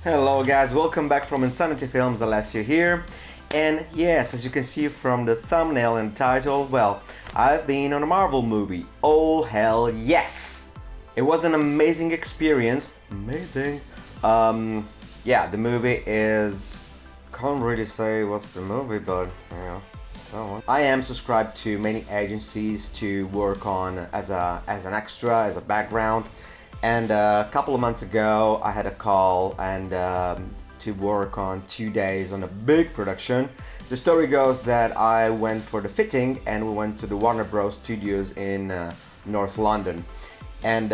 Hello guys, welcome back from Insanity Films, Alessio here. And yes, as you can see from the thumbnail and title, well, I've been on a Marvel movie. Oh hell yes! It was an amazing experience. Amazing. Yeah, the movie is... Can't really say what's the movie, but yeah. Oh. I am subscribed to many agencies to work on as an extra, as a background. And a couple of months ago, I had a call and to work on 2 days on a big production. The story goes that I went for the fitting and we went to the Warner Bros. Studios in North London. And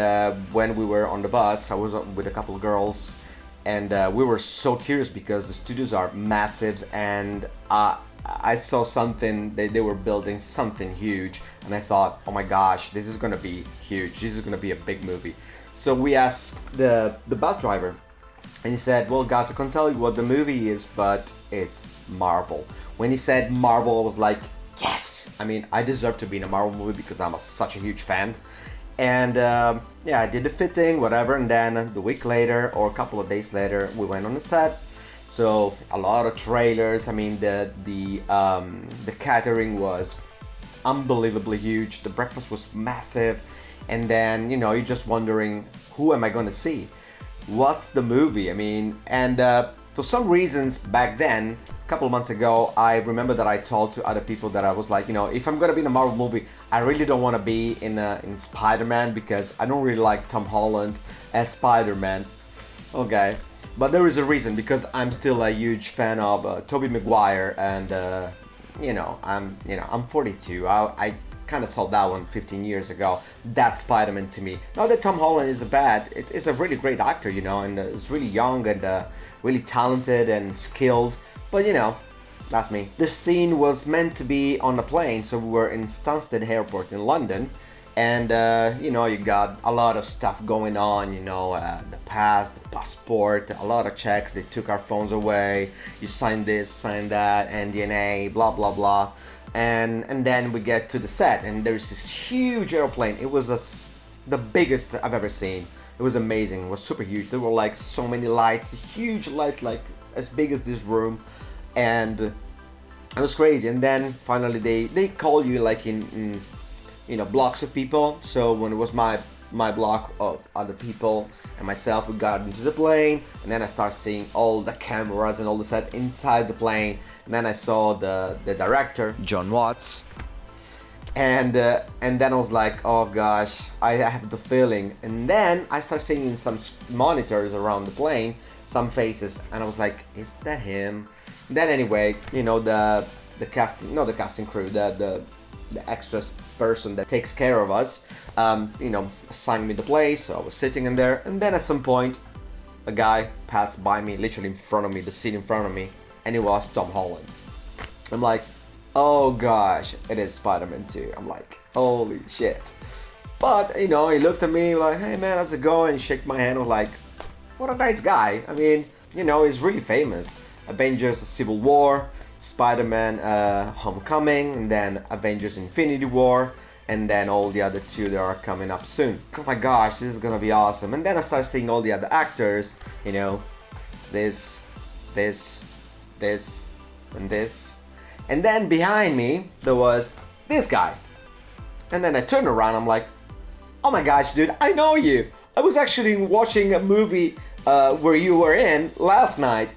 when we were on the bus, I was with a couple of girls and we were so curious because the studios are massive and I saw something, they were building something huge and I thought, oh my gosh, this is gonna be huge, this is gonna be a big movie. So we asked the bus driver and he said, well guys, I can't tell you what the movie is, but it's Marvel. When he said Marvel, I was like, yes! I mean, I deserve to be in a Marvel movie because I'm such a huge fan. And yeah, I did the fitting, whatever, and then the week later or a couple of days later, we went on the set. So a lot of trailers. I mean, the catering was unbelievably huge. The breakfast was massive. And then, you know, you're just wondering, who am I gonna see? What's the movie? I mean, and for some reasons back then, a couple of months ago, I remember that I told to other people that I was like, you know, if I'm gonna be in a Marvel movie, I really don't want to be in Spider-Man because I don't really like Tom Holland as Spider-Man. Okay, but there is a reason, because I'm still a huge fan of Tobey Maguire, and you know, I'm 42. I kind of saw that one 15 years ago. That's Spider-Man to me. Not that Tom Holland is it's a really great actor, you know, and is really young and really talented and skilled, but you know, that's me. The scene was meant to be on a plane, so we were in Stansted Airport in London, and you know, you got a lot of stuff going on, you know, the pass, the passport, a lot of checks. They took our phones away. You sign this, sign that, NDNA, blah blah blah. And then we get to the set, and there's this huge airplane. It was the biggest I've ever seen. It was amazing. It was super huge. There were like so many lights, huge lights, like as big as this room, and it was crazy. And then finally they call you like in you know, blocks of people. So when it was my block of other people and myself, we got into the plane, and then I started seeing all the cameras and all the set inside the plane, and then I saw the director, John Watts, and then I was like, oh gosh, I have the feeling. And then I started seeing in some monitors around the plane some faces, and I was like, is that him? And then anyway, you know, the casting, not the casting crew, the extras person that takes care of us, you know, assigned me the place. So I was sitting in there, and then at some point a guy passed by me, literally in front of me, the seat in front of me, and it was Tom Holland. I'm like, oh gosh, it is Spider-Man 2. I'm like, holy shit. But you know, he looked at me like, hey man, how's it going? He shook my hand. I was like, what a nice guy. I mean, you know, he's really famous. Avengers Civil War, Spider-Man Homecoming, and then Avengers Infinity War, and then all the other two that are coming up soon. Oh my gosh, this is gonna be awesome. And then I started seeing all the other actors, you know, this, and this. And then behind me, there was this guy. And then I turned around, I'm like, oh my gosh, dude, I know you. I was actually watching a movie where you were in last night,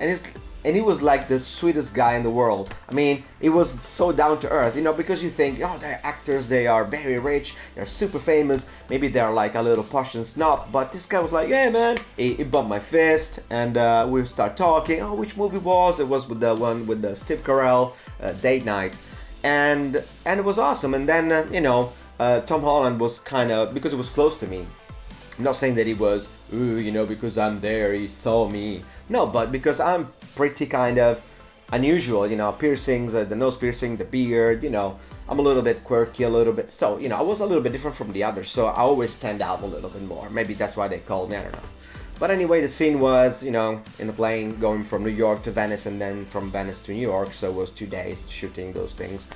and he was like the sweetest guy in the world. I mean, he was so down to earth, you know, because you think, oh, they're actors, they are very rich, they're super famous, maybe they're like a little posh and snob, but this guy was like, yeah man, he bumped my fist, and we start talking. Oh, which movie was it? Was with the one with the Steve Carell, Date Night, and it was awesome. And then you know, Tom Holland was kind of, because it was close to me. I'm not saying that he was, ooh, you know, because I'm there, he saw me. No, but because I'm pretty kind of unusual, you know, piercings, the nose piercing, the beard, you know, I'm a little bit quirky, a little bit, so, you know, I was a little bit different from the others, so I always stand out a little bit more. Maybe that's why they called me, I don't know. But anyway, the scene was, you know, in a plane going from New York to Venice, and then from Venice to New York, so it was 2 days shooting those things.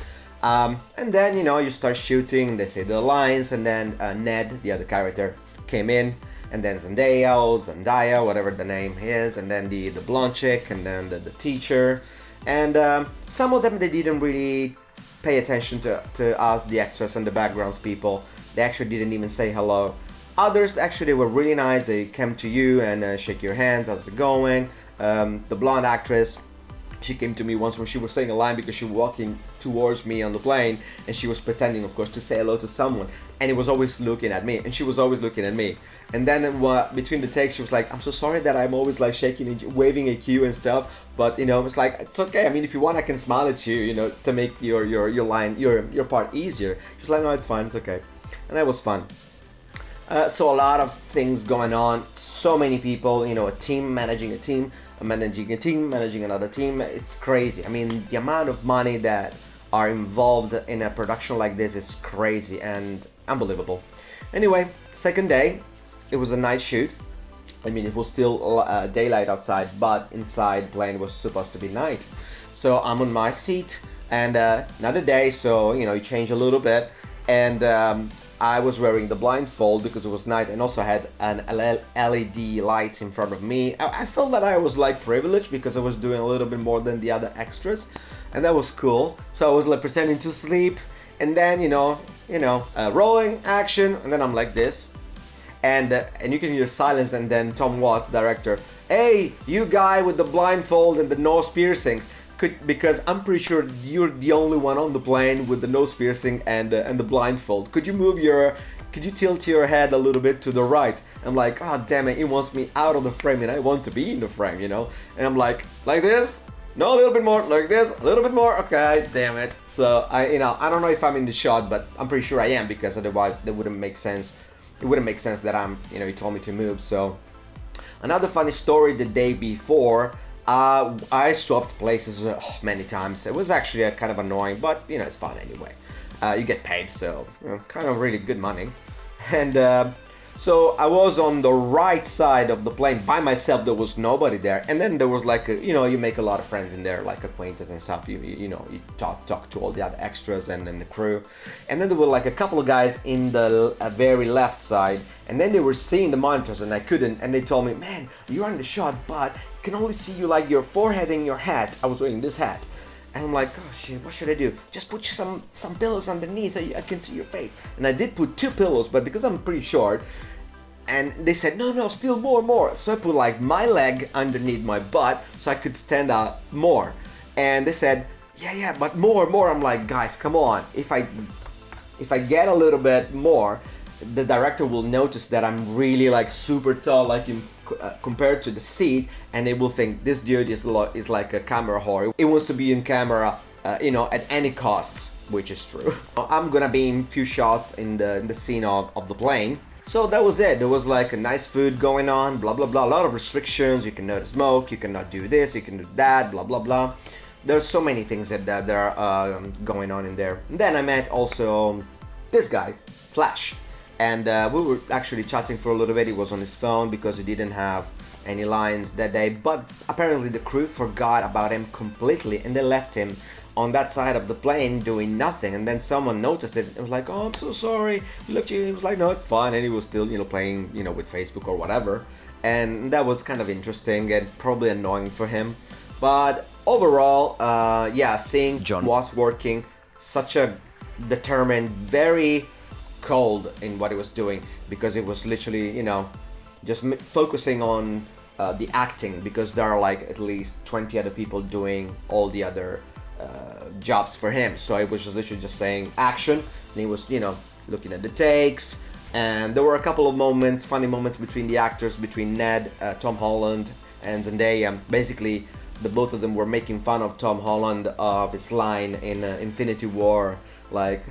And then, you know, you start shooting, they say the lines, and then Ned, the other character, came in and then Zendaya, whatever the name is, and then the blonde chick, and then the teacher, and some of them, they didn't really pay attention to us, the extras and the backgrounds people. They actually didn't even say hello. Others, actually, they were really nice. They came to you and shake your hands. How's it going? The blonde actress, she came to me once when she was saying a line because she was walking towards me on the plane, and she was pretending, of course, to say hello to someone, and he was always looking at me, and she was always looking at me. And then between the takes, she was like, I'm so sorry that I'm always like shaking and waving at you and stuff, but you know, it's like, it's okay. I mean, if you want, I can smile at you, you know, to make your line, your part easier. She's like, no, it's fine, it's okay. And that was fun. So a lot of things going on, so many people, you know, a team managing a team, managing a team, managing another team. It's crazy. I mean, the amount of money that are involved in a production like this is crazy and unbelievable. Anyway, second day, it was a night shoot. I mean, it was still daylight outside, but inside plane was supposed to be night. So I'm on my seat, and another day, so you know, you change a little bit, and I was wearing the blindfold because it was night, and also had an LED lights in front of me. I felt that I was like privileged because I was doing a little bit more than the other extras, and that was cool. So I was like pretending to sleep, and then rolling action, and then I'm like this, and you can hear silence, and then Tom Watts, director, hey, you guy with the blindfold and the nose piercings. Because I'm pretty sure you're the only one on the plane with the nose piercing and the blindfold. Could you tilt your head a little bit to the right? I'm like, oh damn it, he wants me out of the frame and I want to be in the frame, you know? And I'm like this? No, a little bit more, like this, a little bit more, okay, damn it. So I don't know if I'm in the shot, but I'm pretty sure I am, because otherwise that wouldn't make sense. It wouldn't make sense that he told me to move. So another funny story, the day before, I swapped places many times. It was actually kind of annoying, but you know, it's fun anyway. You get paid, so kind of really good money. And so I was on the right side of the plane by myself. There was nobody there, and then there was like you make a lot of friends in there, like acquaintances and stuff. You talk to all the other extras and the crew, and then there were like a couple of guys in the very left side, and then they were seeing the monitors and I couldn't, and they told me, man, you're in the shot, but can only see you like your forehead and your hat. I was wearing this hat, and I'm like, oh shit, what should I do? Just put some pillows underneath, I can see your face. And I did put 2 pillows, but because I'm pretty short, and they said, no, still more. So I put like my leg underneath my butt so I could stand out more. And they said, yeah, but more. I'm like, guys, come on. If I get a little bit more, the director will notice that I'm really like super tall, like compared to the seat, and they will think this dude is like a camera whore. He wants to be in camera, at any costs, which is true. I'm gonna be in few shots in the scene of the plane. So that was it. There was like a nice food going on, blah blah blah. A lot of restrictions. You cannot smoke. You cannot do this. You can do that. Blah blah blah. There's so many things that are going on in there. And then I met also this guy, Flash. And we were actually chatting for a little bit. He was on his phone because he didn't have any lines that day, but apparently the crew forgot about him completely and they left him on that side of the plane doing nothing. And then someone noticed it and was like, oh, I'm so sorry, we left you. He was like, no, it's fine. And he was still playing with Facebook or whatever, and that was kind of interesting and probably annoying for him. But overall, seeing John was working, such a determined, very cold in what he was doing, because it was literally just focusing on the acting, because there are like at least 20 other people doing all the other jobs for him. So I was just literally just saying action, and he was looking at the takes. And there were a couple of moments, funny moments between the actors, between Ned, Tom Holland and Zendaya. Basically the both of them were making fun of Tom Holland of his line in Infinity War, like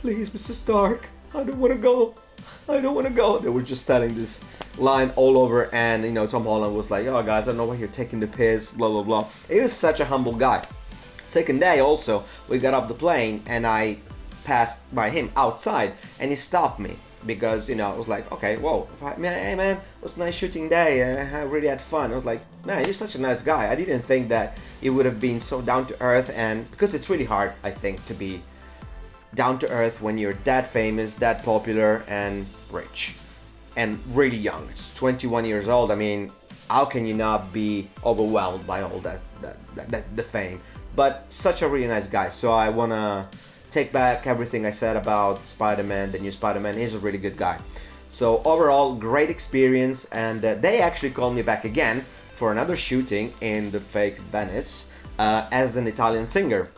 please, Mr. Stark, I don't want to go. They were just telling this line all over, and Tom Holland was like, oh guys, I don't know why you're taking the piss, blah blah blah. He was such a humble guy. Second day also, we got off the plane and I passed by him outside and he stopped me because I was like, okay, whoa, hey man, it was a nice shooting day, I really had fun. I was like, man, you're such a nice guy. I didn't think that it would have been so down to earth, and because it's really hard, I think, to be down to earth when you're that famous, that popular and rich. and really young. It's 21 years old. I mean, how can you not be overwhelmed by all the fame? But such a really nice guy. So I wanna take back everything I said about Spider-Man. The new Spider-Man is a really good guy. So overall, great experience, and they actually called me back again for another shooting in the fake Venice as an Italian singer.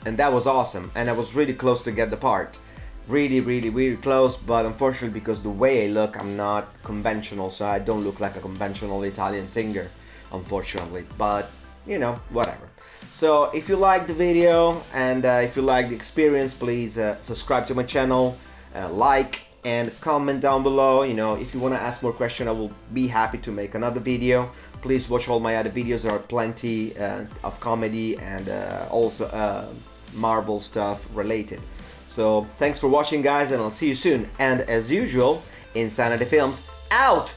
And that was awesome, and I was really close to get the part. Really close, but unfortunately, because the way I look, I'm not conventional, so I don't look like a conventional Italian singer, unfortunately. But, you know, whatever. So if you like the video and if you like the experience, please subscribe to my channel, like and comment down below. You know, if you want to ask more questions, I will be happy to make another video. Please watch all my other videos. There are plenty of comedy and also Marvel stuff related. So thanks for watching, guys, and I'll see you soon. And as usual, Insanity Films out!